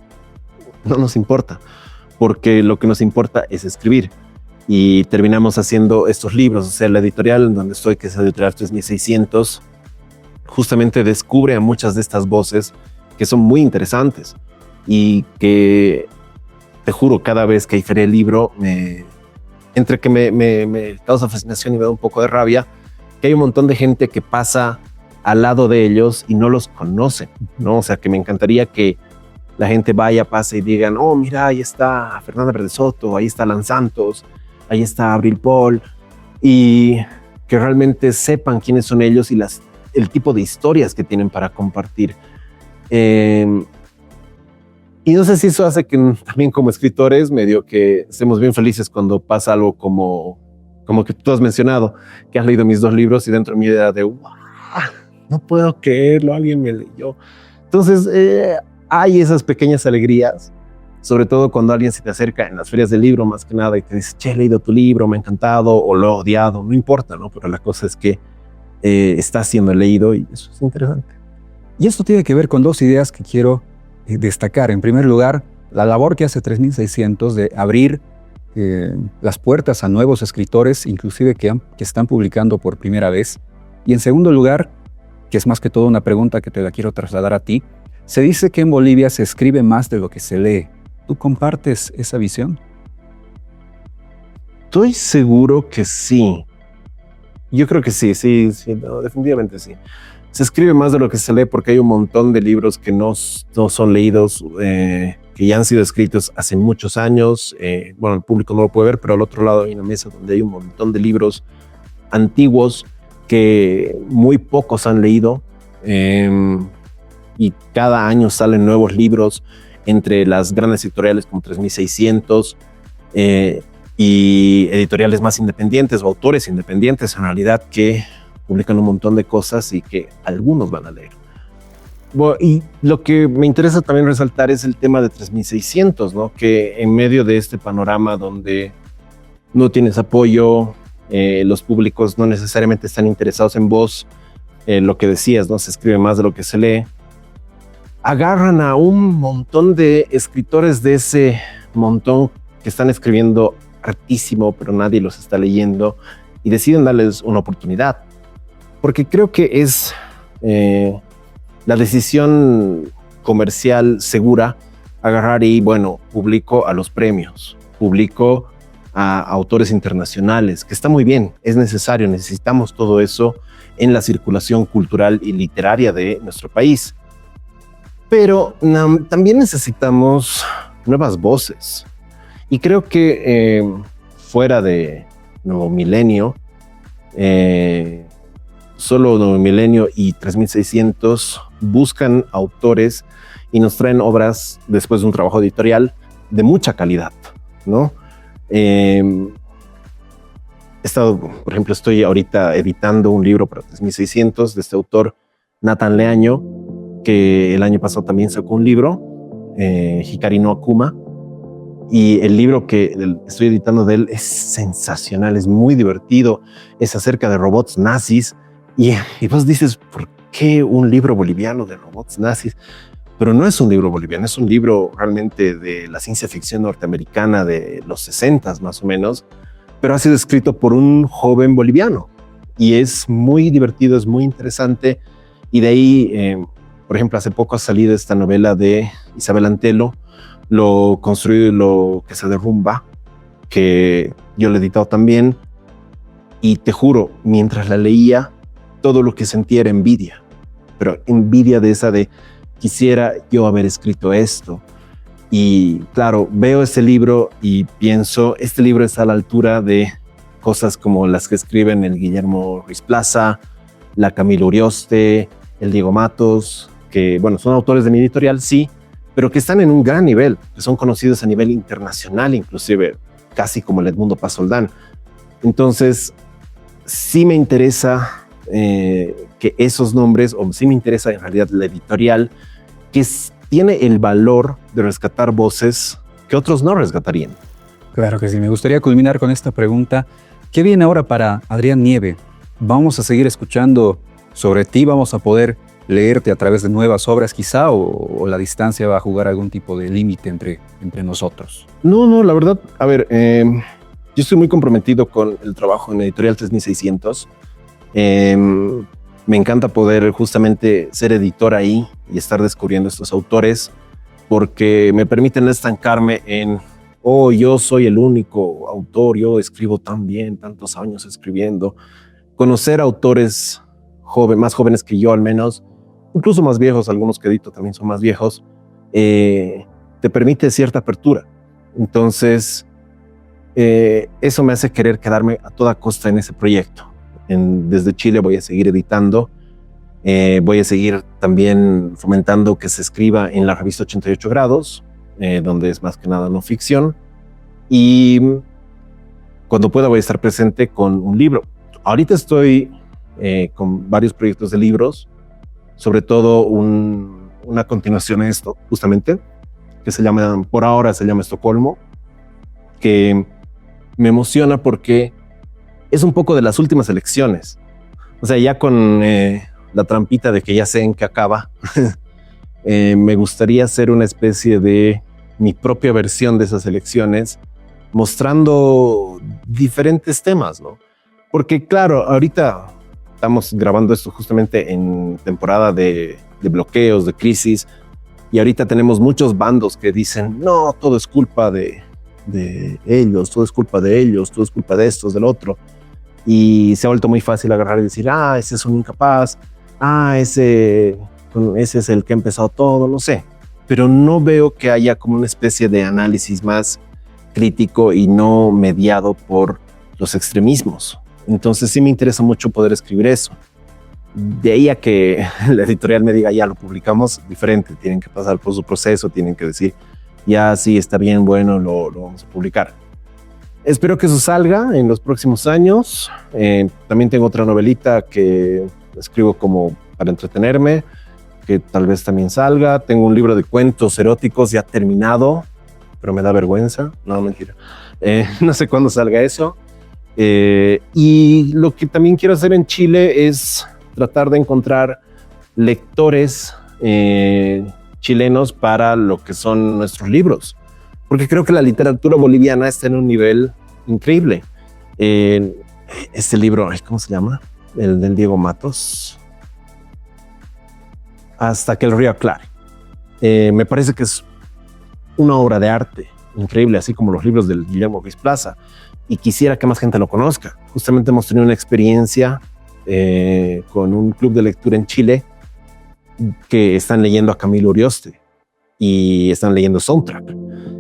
no nos importa, porque lo que nos importa es escribir. Y terminamos haciendo estos libros. O sea, la editorial en donde estoy, que es Editorial 3600, justamente descubre a muchas de estas voces que son muy interesantes y que, te juro, cada vez que hay feria del libro, entre que me causa fascinación y me da un poco de rabia, que hay un montón de gente que pasa al lado de ellos y no los conoce, ¿no? O sea, que me encantaría que la gente vaya, pase y digan, oh, mira, ahí está Fernanda Verde Soto, ahí está Alan Santos, ahí está Abril Paul, y que realmente sepan quiénes son ellos y el tipo de historias que tienen para compartir. Y no sé si eso hace que también como escritores medio que estemos bien felices cuando pasa algo como que tú has mencionado, que has leído mis 2 libros y dentro de mi idea de, wow, no puedo creerlo, alguien me leyó. Entonces hay esas pequeñas alegrías, sobre todo cuando alguien se te acerca en las ferias del libro más que nada y te dice, che, he leído tu libro, me ha encantado o lo he odiado, no importa, ¿no? Pero la cosa es que está siendo leído y eso es interesante. Y esto tiene que ver con 2 ideas que quiero destacar. En primer lugar, la labor que hace 3600 de abrir las puertas a nuevos escritores, inclusive que están publicando por primera vez. Y en segundo lugar, que es más que todo una pregunta que te la quiero trasladar a ti, se dice que en Bolivia se escribe más de lo que se lee. ¿Tú compartes esa visión? Estoy seguro que sí. Yo creo que sí, no, definitivamente sí. Se escribe más de lo que se lee porque hay un montón de libros que no son leídos, que ya han sido escritos hace muchos años. Bueno, el público no lo puede ver, pero al otro lado hay una mesa donde hay un montón de libros antiguos que muy pocos han leído. Y cada año salen nuevos libros entre las grandes editoriales como 3600 y editoriales más independientes o autores independientes en realidad que publican un montón de cosas y que algunos van a leer. Bueno, y lo que me interesa también resaltar es el tema de 3600, ¿no? Que en medio de este panorama donde no tienes apoyo, los públicos no necesariamente están interesados en vos, lo que decías, ¿no? Se escribe más de lo que se lee. Agarran a un montón de escritores de ese montón que están escribiendo hartísimo, pero nadie los está leyendo y deciden darles una oportunidad. Porque creo que es la decisión comercial segura agarrar y, bueno, publico a los premios, publico a autores internacionales, que está muy bien, es necesario, necesitamos todo eso en la circulación cultural y literaria de nuestro país. Pero también necesitamos nuevas voces. Y creo que fuera de Nuevo Milenio, solo Nuevo Milenio y 3600 buscan autores y nos traen obras después de un trabajo editorial de mucha calidad, ¿no? Por ejemplo, estoy ahorita editando un libro para 3600 de este autor, Nathan Leaño, que el año pasado también sacó un libro, Hikari no Akuma, y el libro que estoy editando de él es sensacional, es muy divertido, es acerca de robots nazis, y vos dices, ¿por qué un libro boliviano de robots nazis? Pero no es un libro boliviano, es un libro realmente de la ciencia ficción norteamericana de los 60s más o menos, pero ha sido escrito por un joven boliviano, y es muy divertido, es muy interesante, y de ahí... por ejemplo, hace poco ha salido esta novela de Isabel Antelo, Lo construido y lo que se derrumba, que yo la he editado también. Y te juro, mientras la leía, todo lo que sentía era envidia. Pero envidia de esa de quisiera yo haber escrito esto. Y claro, veo ese libro y pienso, este libro está a la altura de cosas como las que escriben el Guillermo Ruiz Plaza, la Camila Urioste, el Diego Matos, que, bueno, son autores de mi editorial, sí, pero que están en un gran nivel, que son conocidos a nivel internacional, inclusive casi como el Edmundo Paz Soldán. Entonces, sí me interesa que esos nombres, o sí me interesa en realidad la editorial, que tiene el valor de rescatar voces que otros no rescatarían. Claro que sí. Me gustaría culminar con esta pregunta. ¿Qué viene ahora para Adrián Nieve? ¿Vamos a seguir escuchando sobre ti? ¿Vamos a poder leerte a través de nuevas obras quizá? ¿O la distancia va a jugar algún tipo de límite entre nosotros? No, la verdad, a ver, yo estoy muy comprometido con el trabajo en Editorial 3600. Me encanta poder justamente ser editor ahí y estar descubriendo estos autores, porque me permiten estancarme en, oh, yo soy el único autor, yo escribo tan bien, tantos años escribiendo. Conocer autores más jóvenes que yo al menos, incluso más viejos, algunos que edito también son más viejos, te permite cierta apertura. Entonces, eso me hace querer quedarme a toda costa en ese proyecto. Desde Chile voy a seguir editando, voy a seguir también fomentando que se escriba en la revista 88 grados, donde es más que nada no ficción, y cuando pueda voy a estar presente con un libro. Ahorita estoy con varios proyectos de libros, sobre todo una continuación de esto, justamente, que por ahora se llama Estocolmo, que me emociona porque es un poco de las últimas elecciones. O sea, ya con la trampita de que ya sé en qué acaba, me gustaría hacer una especie de mi propia versión de esas elecciones, mostrando diferentes temas, ¿no? Porque claro, ahorita estamos grabando esto justamente en temporada de bloqueos, de crisis, y ahorita tenemos muchos bandos que dicen, no, todo es culpa de ellos, todo es culpa de ellos, todo es culpa de estos, del otro. Y se ha vuelto muy fácil agarrar y decir, ese es un incapaz, ese es el que ha empezado todo, no sé. Pero no veo que haya como una especie de análisis más crítico y no mediado por los extremismos. Entonces sí me interesa mucho poder escribir eso. De ahí a que la editorial me diga, ya lo publicamos, diferente. Tienen que pasar por su proceso, tienen que decir, ya sí, está bien, bueno, lo vamos a publicar. Espero que eso salga en los próximos años. También tengo otra novelita que escribo como para entretenerme, que tal vez también salga. Tengo un libro de cuentos eróticos ya terminado, pero me da vergüenza. No, mentira. No sé cuándo salga eso. Y lo que también quiero hacer en Chile es tratar de encontrar lectores chilenos para lo que son nuestros libros, porque creo que la literatura boliviana está en un nivel increíble. Este libro, ¿cómo se llama? El del Diego Matos, Hasta que el río aclare. Me parece que es una obra de arte increíble, así como los libros del Guillermo Ruiz Plaza, y quisiera que más gente lo conozca. Justamente hemos tenido una experiencia con un club de lectura en Chile que están leyendo a Camilo Urioste y están leyendo Soundtrack.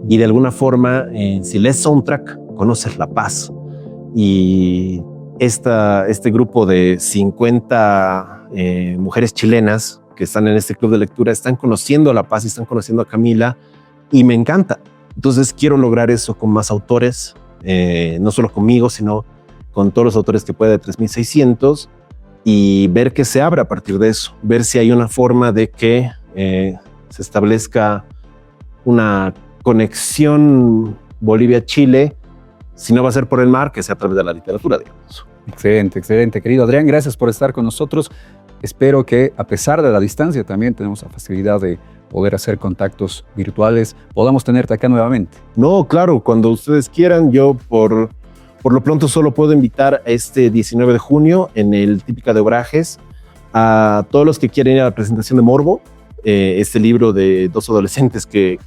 Y de alguna forma, si lees Soundtrack, conoces la paz. Y este grupo de 50 mujeres chilenas que están en este club de lectura están conociendo la paz y están conociendo a Camila, y me encanta. Entonces quiero lograr eso con más autores, no solo conmigo, sino con todos los autores que pueda de 3600, y ver qué se abre a partir de eso, ver si hay una forma de que se establezca una conexión Bolivia-Chile, si no va a ser por el mar, que sea a través de la literatura, digamos. Excelente, excelente, querido Adrián, gracias por estar con nosotros. Espero que a pesar de la distancia también tenemos la facilidad de poder hacer contactos virtuales, podamos tenerte acá nuevamente. No, claro, cuando ustedes quieran. Yo por lo pronto solo puedo invitar a este 19 de junio en el Típica de Obrajes a todos los que quieren ir a la presentación de Morbo, este libro de dos adolescentes que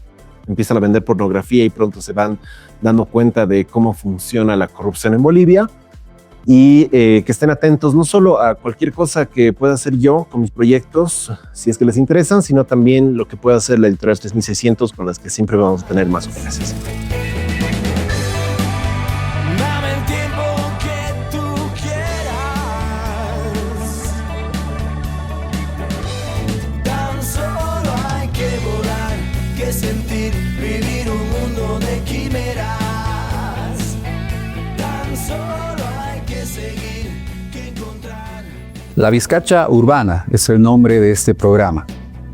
empiezan a vender pornografía y pronto se van dando cuenta de cómo funciona la corrupción en Bolivia, y que estén atentos no solo a cualquier cosa que pueda hacer yo con mis proyectos, si es que les interesan, sino también lo que pueda hacer la editorial 3600, con las que siempre vamos a tener más sorpresas. Dame el tiempo que tú quieras. Tan solo hay que volar, que sentir, vivir un mundo de quimeras. Tan solo hay que seguir, que encontrar La Vizcacha Urbana es el nombre de este programa.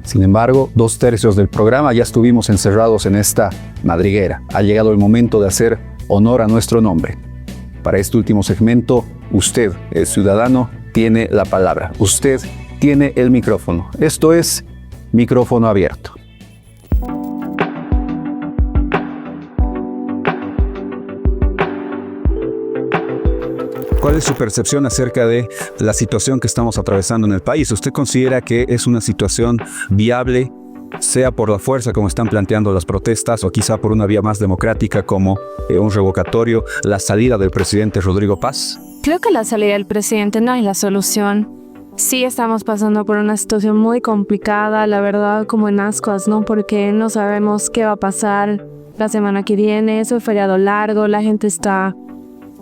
Sin embargo, 2/3 del programa ya estuvimos encerrados en esta madriguera. Ha llegado el momento de hacer honor a nuestro nombre. Para este último segmento, usted, el ciudadano, tiene la palabra. Usted tiene el micrófono. Esto es Micrófono Abierto. ¿Cuál es su percepción acerca de la situación que estamos atravesando en el país? ¿Usted considera que es una situación viable, sea por la fuerza como están planteando las protestas o quizá por una vía más democrática como un revocatorio, la salida del presidente Rodrigo Paz? Creo que la salida del presidente no es la solución. Sí estamos pasando por una situación muy complicada, la verdad, como en ascuas, ¿no? Porque no sabemos qué va a pasar la semana que viene, es un feriado largo, la gente está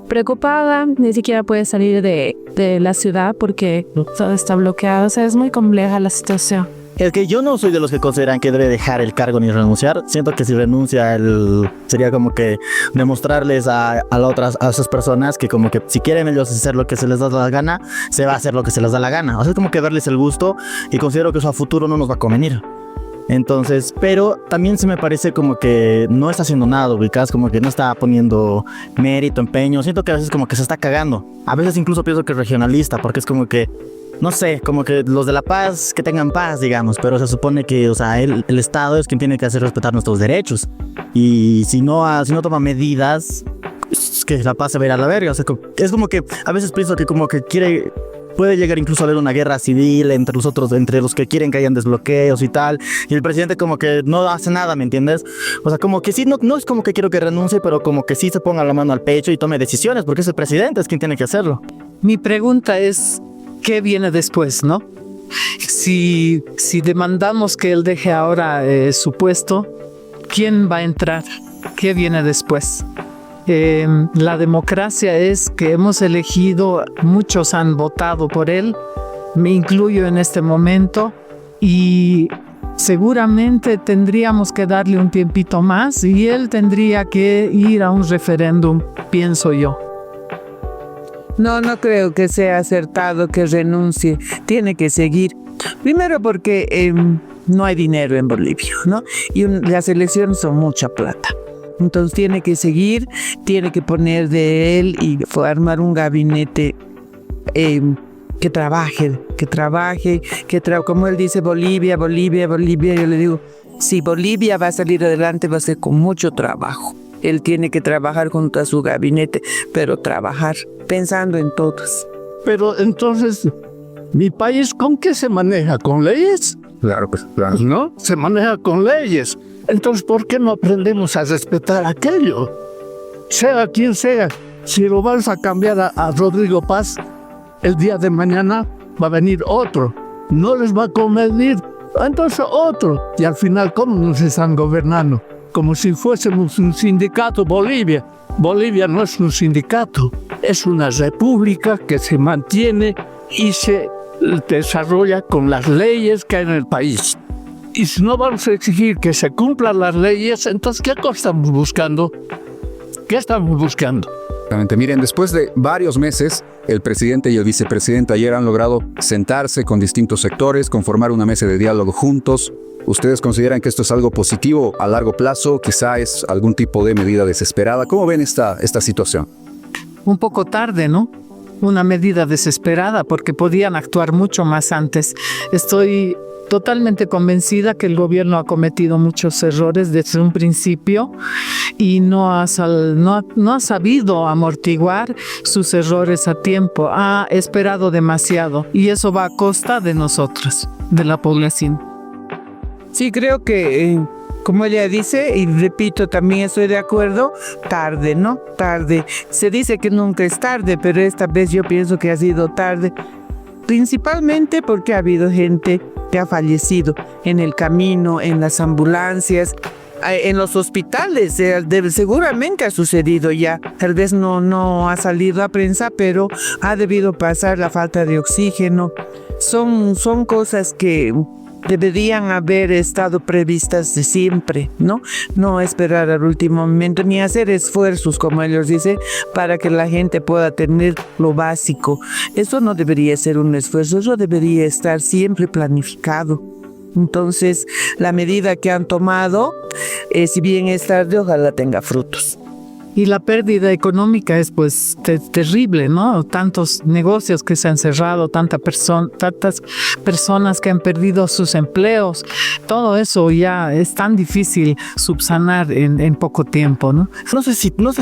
preocupada, ni siquiera puede salir de la ciudad porque todo está bloqueado, o sea, es muy compleja la situación. Es que yo no soy de los que consideran que debe dejar el cargo ni renunciar. Siento que si renuncia sería como que demostrarles a esas personas que como que si quieren ellos hacer lo que se les da la gana, se va a hacer lo que se les da la gana. O sea, es como que darles el gusto y considero que eso a futuro no nos va a convenir. Entonces, pero también se me parece como que no está haciendo nada, ubicás, como que no está poniendo mérito, empeño. Siento que a veces como que se está cagando. A veces incluso pienso que es regionalista, porque es como que, no sé, como que los de la paz, que tengan paz, digamos, pero se supone que, o sea, el Estado es quien tiene que hacer respetar nuestros derechos. Y si no toma medidas, es que la paz se va a ir a la verga. O sea, es como que a veces pienso que como que puede llegar incluso a haber una guerra civil entre los que quieren que hayan desbloqueos y tal, y el presidente como que no hace nada, ¿me entiendes? O sea, como que sí, no es como que quiero que renuncie, pero como que sí se ponga la mano al pecho y tome decisiones, porque es el presidente, es quien tiene que hacerlo. Mi pregunta es, ¿qué viene después, no? Si demandamos que él deje ahora su puesto, ¿quién va a entrar? ¿Qué viene después? La democracia es que hemos elegido, muchos han votado por él, me incluyo en este momento, y seguramente tendríamos que darle un tiempito más y él tendría que ir a un referéndum, pienso yo. No creo que sea acertado que renuncie. Tiene que seguir. Primero porque no hay dinero en Bolivia, ¿no? Y las elecciones son mucha plata. Entonces tiene que seguir, tiene que poner de él y armar un gabinete que trabaje, como él dice, Bolivia. Yo le digo, si Bolivia va a salir adelante va a ser con mucho trabajo. Él tiene que trabajar junto a su gabinete, pero trabajar pensando en todos. Pero entonces, ¿mi país con qué se maneja? ¿Con leyes? Claro, pues claro. ¿No? Se maneja con leyes. Entonces, ¿por qué no aprendemos a respetar aquello? Sea quien sea, si lo vas a cambiar a Rodrigo Paz, el día de mañana va a venir otro. No les va a convenir, entonces otro. Y al final, ¿cómo nos están gobernando? Como si fuésemos un sindicato Bolivia. Bolivia no es un sindicato, es una república que se mantiene y se desarrolla con las leyes que hay en el país. Y si no vamos a exigir que se cumplan las leyes, entonces ¿qué cosa estamos buscando? ¿Qué estamos buscando? Exactamente. Miren, después de varios meses, el presidente y el vicepresidente ayer han logrado sentarse con distintos sectores, conformar una mesa de diálogo juntos. ¿Ustedes consideran que esto es algo positivo a largo plazo? Quizá es algún tipo de medida desesperada. ¿Cómo ven esta situación? Un poco tarde, ¿no? Una medida desesperada porque podían actuar mucho más antes. Estoy totalmente convencida que el gobierno ha cometido muchos errores desde un principio y no ha sabido amortiguar sus errores a tiempo. Ha esperado demasiado y eso va a costa de nosotros, de la población. Sí, creo que, como ella dice, y repito, también estoy de acuerdo, tarde, ¿no? Tarde. Se dice que nunca es tarde, pero esta vez yo pienso que ha sido tarde, principalmente porque ha habido gente que ha fallecido en el camino, en las ambulancias, en los hospitales. Seguramente ha sucedido ya. Tal vez no ha salido a prensa, pero ha debido pasar la falta de oxígeno. Son cosas que deberían haber estado previstas de siempre, ¿no? No esperar al último momento ni hacer esfuerzos, como ellos dicen, para que la gente pueda tener lo básico. Eso no debería ser un esfuerzo, eso debería estar siempre planificado. Entonces, la medida que han tomado, si bien es tarde, ojalá tenga frutos. Y la pérdida económica es pues terrible, ¿no? Tantos negocios que se han cerrado, tantas personas que han perdido sus empleos. Todo eso ya es tan difícil subsanar en poco tiempo, ¿no? No sé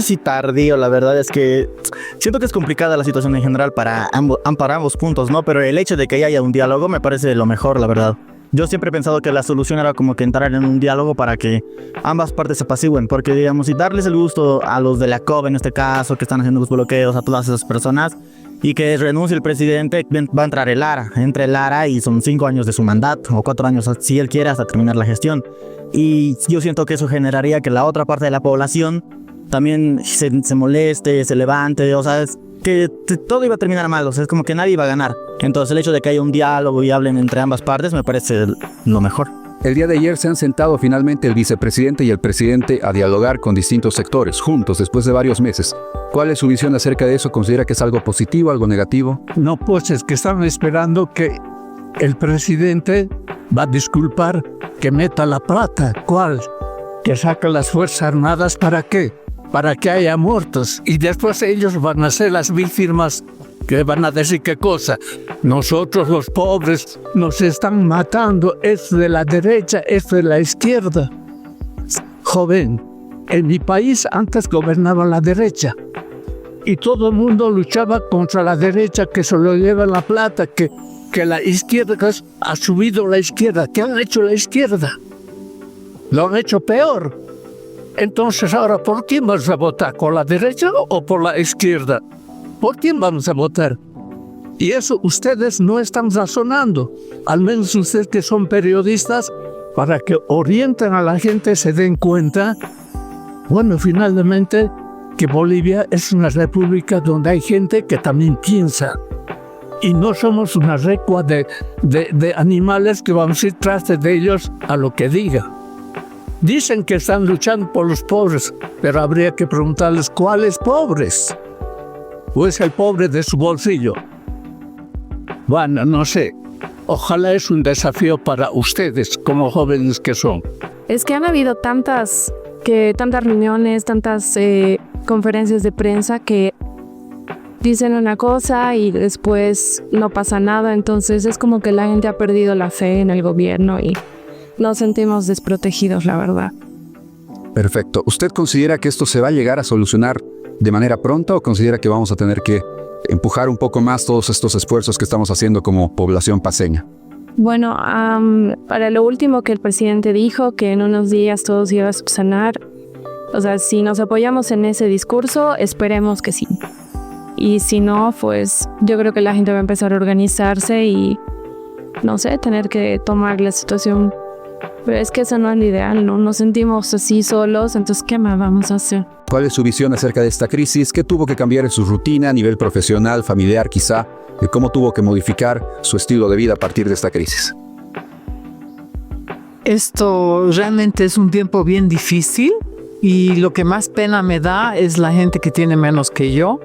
si tardío, la verdad es que siento que es complicada la situación en general para ambos puntos, ¿no? Pero el hecho de que haya un diálogo me parece lo mejor, la verdad. Yo siempre he pensado que la solución era como que entrar en un diálogo para que ambas partes se apacigüen, porque digamos, si darles el gusto a los de la COP en este caso, que están haciendo los bloqueos a todas esas personas, y que renuncie el presidente, va a entrar entra el ARA y son 5 años de su mandato, o 4 años si él quiere hasta terminar la gestión. Y yo siento que eso generaría que la otra parte de la población también se moleste, se levante, o sea, que todo iba a terminar mal, o sea, es como que nadie iba a ganar. Entonces el hecho de que haya un diálogo y hablen entre ambas partes me parece lo mejor. El día de ayer se han sentado finalmente el vicepresidente y el presidente a dialogar con distintos sectores, juntos, después de varios meses. ¿Cuál es su visión acerca de eso? ¿Considera que es algo positivo, algo negativo? No, pues es que están esperando que el presidente va a disculpar que meta la plata. ¿Cuál? Que saca las Fuerzas Armadas, ¿para qué? Para que haya muertos. Y después ellos van a ser las víctimas que van a decir qué cosa. Nosotros los pobres nos están matando. Es de la derecha, es de la izquierda. Joven, en mi país antes gobernaba la derecha. Y todo el mundo luchaba contra la derecha, que se lo lleva la plata, que la izquierda ha subido la izquierda. ¿Qué han hecho la izquierda? Lo han hecho peor. Entonces ahora, ¿por quién vamos a votar? ¿Con la derecha o por la izquierda? ¿Por quién vamos a votar? Y eso ustedes no están razonando. Al menos ustedes que son periodistas, para que orienten a la gente, se den cuenta, bueno, finalmente, que Bolivia es una república donde hay gente que también piensa. Y no somos una recua de animales que vamos a ir tras de ellos a lo que diga. Dicen que están luchando por los pobres, pero habría que preguntarles cuáles pobres. ¿O es el pobre de su bolsillo? Bueno, no sé. Ojalá es un desafío para ustedes, como jóvenes que son. Es que han habido tantas reuniones, tantas conferencias de prensa que dicen una cosa y después no pasa nada. Entonces es como que la gente ha perdido la fe en el gobierno y nos sentimos desprotegidos, la verdad. Perfecto. ¿Usted considera que esto se va a llegar a solucionar de manera pronta o considera que vamos a tener que empujar un poco más todos estos esfuerzos que estamos haciendo como población paceña? Bueno, para lo último que el presidente dijo, que en unos días todo se iba a subsanar, o sea, si nos apoyamos en ese discurso, esperemos que sí. Y si no, pues yo creo que la gente va a empezar a organizarse y, no sé, tener que tomar la situación. Pero es que eso no es lo ideal, ¿no? Nos sentimos así solos, entonces ¿qué más vamos a hacer? ¿Cuál es su visión acerca de esta crisis? ¿Qué tuvo que cambiar en su rutina a nivel profesional, familiar quizá? ¿Y cómo tuvo que modificar su estilo de vida a partir de esta crisis? Esto realmente es un tiempo bien difícil y lo que más pena me da es la gente que tiene menos que yo.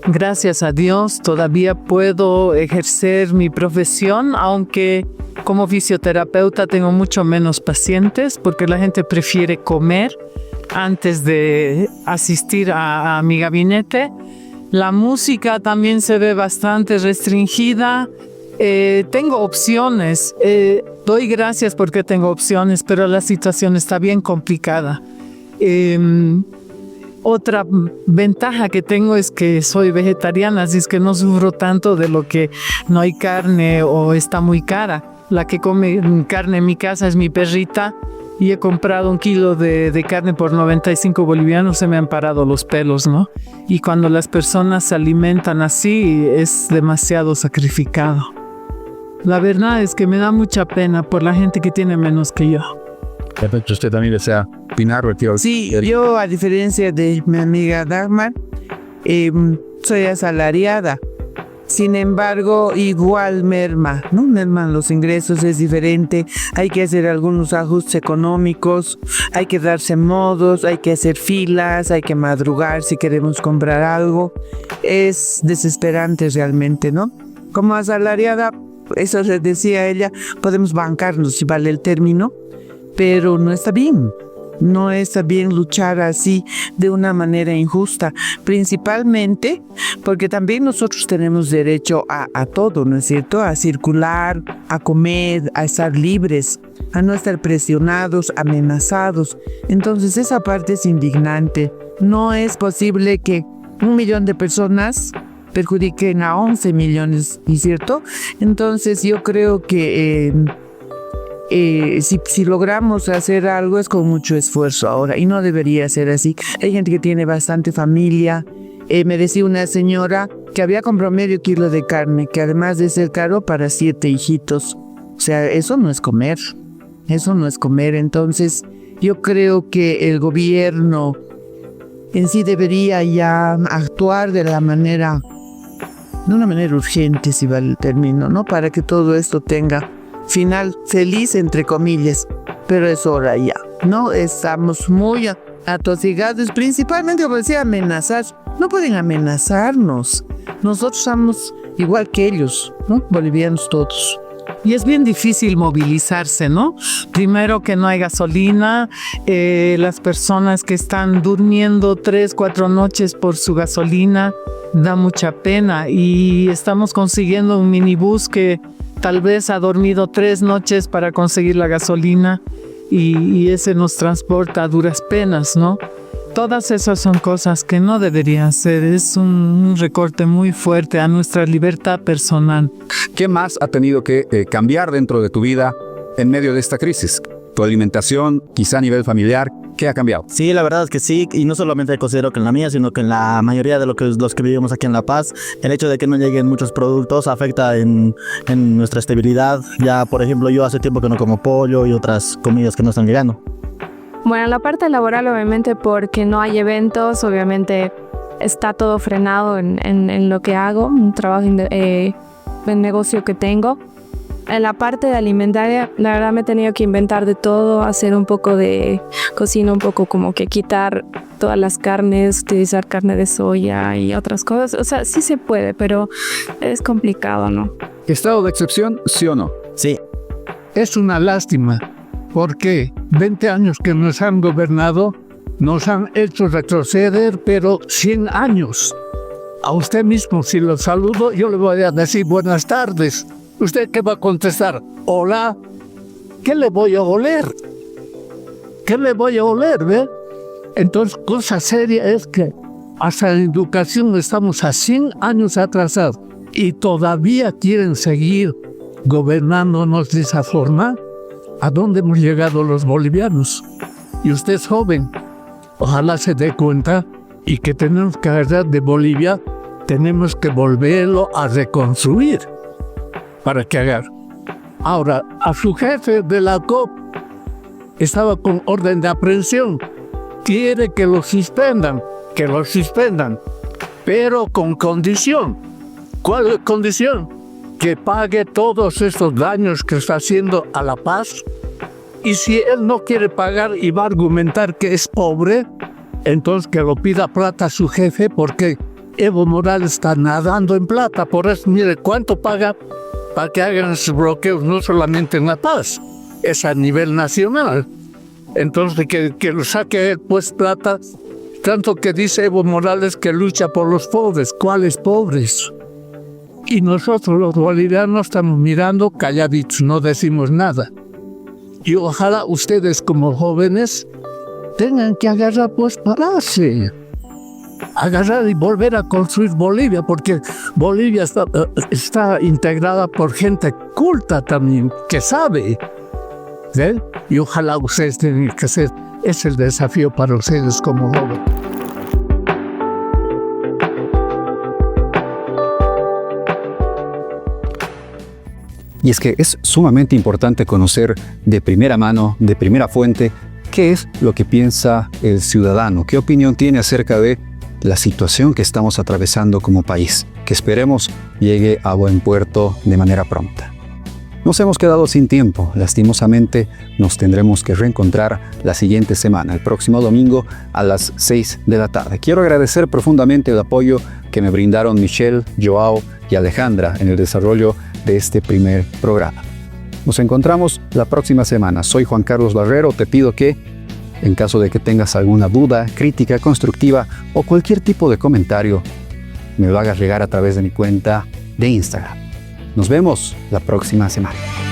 Gracias a Dios todavía puedo ejercer mi profesión, aunque como fisioterapeuta tengo mucho menos pacientes porque la gente prefiere comer antes de asistir a mi gabinete. La música también se ve bastante restringida. Tengo opciones. Doy gracias porque tengo opciones, pero la situación está bien complicada. Otra ventaja que tengo es que soy vegetariana, así es que no sufro tanto de lo que no hay carne o está muy cara. La que come carne en mi casa es mi perrita y he comprado 1 kilo de carne por 95 bolivianos, se me han parado los pelos, ¿no? Y cuando las personas se alimentan así es demasiado sacrificado. La verdad es que me da mucha pena por la gente que tiene menos que yo. ¿Usted también desea opinar? Sí, yo a diferencia de mi amiga Dagmar, soy asalariada Sin embargo, igual merma, ¿no? Merman los ingresos, es diferente. Hay que hacer algunos ajustes económicos, hay que darse modos, hay que hacer filas, hay que madrugar si queremos comprar algo. Es desesperante realmente, ¿no? Como asalariada, eso les decía ella, podemos bancarnos, si vale el término, pero no está bien. No está bien luchar así de una manera injusta, principalmente porque también nosotros tenemos derecho a todo, ¿no es cierto? A circular, a comer, a estar libres, a no estar presionados, amenazados. Entonces esa parte es indignante. No es posible que 1 millón de personas perjudiquen a 11 millones, ¿no es cierto? Entonces yo creo que si logramos hacer algo es con mucho esfuerzo ahora y no debería ser así. Hay gente que tiene bastante familia. Me decía una señora que había comprado medio kilo de carne, que además de ser caro, para 7 hijitos. O sea, eso no es comer. Eso no es comer. Entonces yo creo que el gobierno en sí debería ya actuar de una manera urgente, si vale el término, ¿no? Para que todo esto tenga final feliz, entre comillas, pero es hora ya, ¿no? Estamos muy atosigados, principalmente, como decía, amenazar. No pueden amenazarnos. Nosotros somos igual que ellos, ¿no? Bolivianos todos. Y es bien difícil movilizarse, ¿no? Primero que no hay gasolina, las personas que están durmiendo 3, 4 noches por su gasolina, da mucha pena. Y estamos consiguiendo un minibús que tal vez ha dormido 3 noches para conseguir la gasolina y ese nos transporta a duras penas, ¿no? Todas esas son cosas que no deberían ser. Es un recorte muy fuerte a nuestra libertad personal. ¿Qué más ha tenido que cambiar dentro de tu vida en medio de esta crisis? Tu alimentación, quizá a nivel familiar, ¿qué ha cambiado? Sí, la verdad es que sí, y no solamente considero que en la mía, sino que en la mayoría de los que vivimos aquí en La Paz, el hecho de que no lleguen muchos productos afecta en nuestra estabilidad. Ya, por ejemplo, yo hace tiempo que no como pollo y otras comidas que no están llegando. Bueno, la parte laboral obviamente porque no hay eventos, obviamente está todo frenado en lo que hago, un trabajo en negocio que tengo. En la parte de alimentaria, la verdad me he tenido que inventar de todo, hacer un poco de cocina, un poco como que quitar todas las carnes, utilizar carne de soya y otras cosas. O sea, sí se puede, pero es complicado, ¿no? ¿Estado de excepción, sí o no? Sí. Es una lástima, porque 20 años que nos han gobernado nos han hecho retroceder, pero 100 años. A usted mismo, si lo saludo, yo le voy a decir buenas tardes. ¿Usted qué va a contestar? Hola. ¿Qué le voy a oler? ¿Qué le voy a oler, ve? Entonces, cosa seria es que hasta en educación estamos a 100 años atrasados y todavía quieren seguir gobernándonos de esa forma. ¿A dónde hemos llegado los bolivianos? Y usted es joven. Ojalá se dé cuenta y que tenemos que agarrar de Bolivia, tenemos que volverlo a reconstruir para que haga. Ahora, a su jefe de la COP estaba con orden de aprehensión. Quiere que lo suspendan, pero con condición. ¿Cuál condición? Que pague todos estos daños que está haciendo a La Paz. Y si él no quiere pagar y va a argumentar que es pobre, entonces que lo pida plata a su jefe, porque Evo Morales está nadando en plata. Por eso, mire, ¿cuánto paga para que hagan esos bloqueos? No solamente en La Paz, es a nivel nacional. Entonces que lo saque él, pues, plata. Tanto que dice Evo Morales que lucha por los pobres. ¿Cuáles pobres? Y nosotros los bolivianos estamos mirando calladitos, no decimos nada. Y ojalá ustedes como jóvenes tengan que agarrar, pues, pararse. Agarrar y volver a construir Bolivia, porque Bolivia está integrada por gente culta también, que sabe. ¿Sí? Y ojalá ustedes tengan que hacer, es el desafío para ustedes como jóvenes. Y es que es sumamente importante conocer de primera mano, de primera fuente, qué es lo que piensa el ciudadano, qué opinión tiene acerca de la situación que estamos atravesando como país, que esperemos llegue a buen puerto de manera pronta. Nos hemos quedado sin tiempo, lastimosamente nos tendremos que reencontrar la siguiente semana, el próximo domingo a las 6 de la tarde. Quiero agradecer profundamente el apoyo que me brindaron Michelle, Joao y Alejandra en el desarrollo de este primer programa. Nos encontramos la próxima semana. Soy Juan Carlos Barrero, te pido que, en caso de que tengas alguna duda, crítica constructiva o cualquier tipo de comentario, me lo hagas llegar a través de mi cuenta de Instagram. Nos vemos la próxima semana.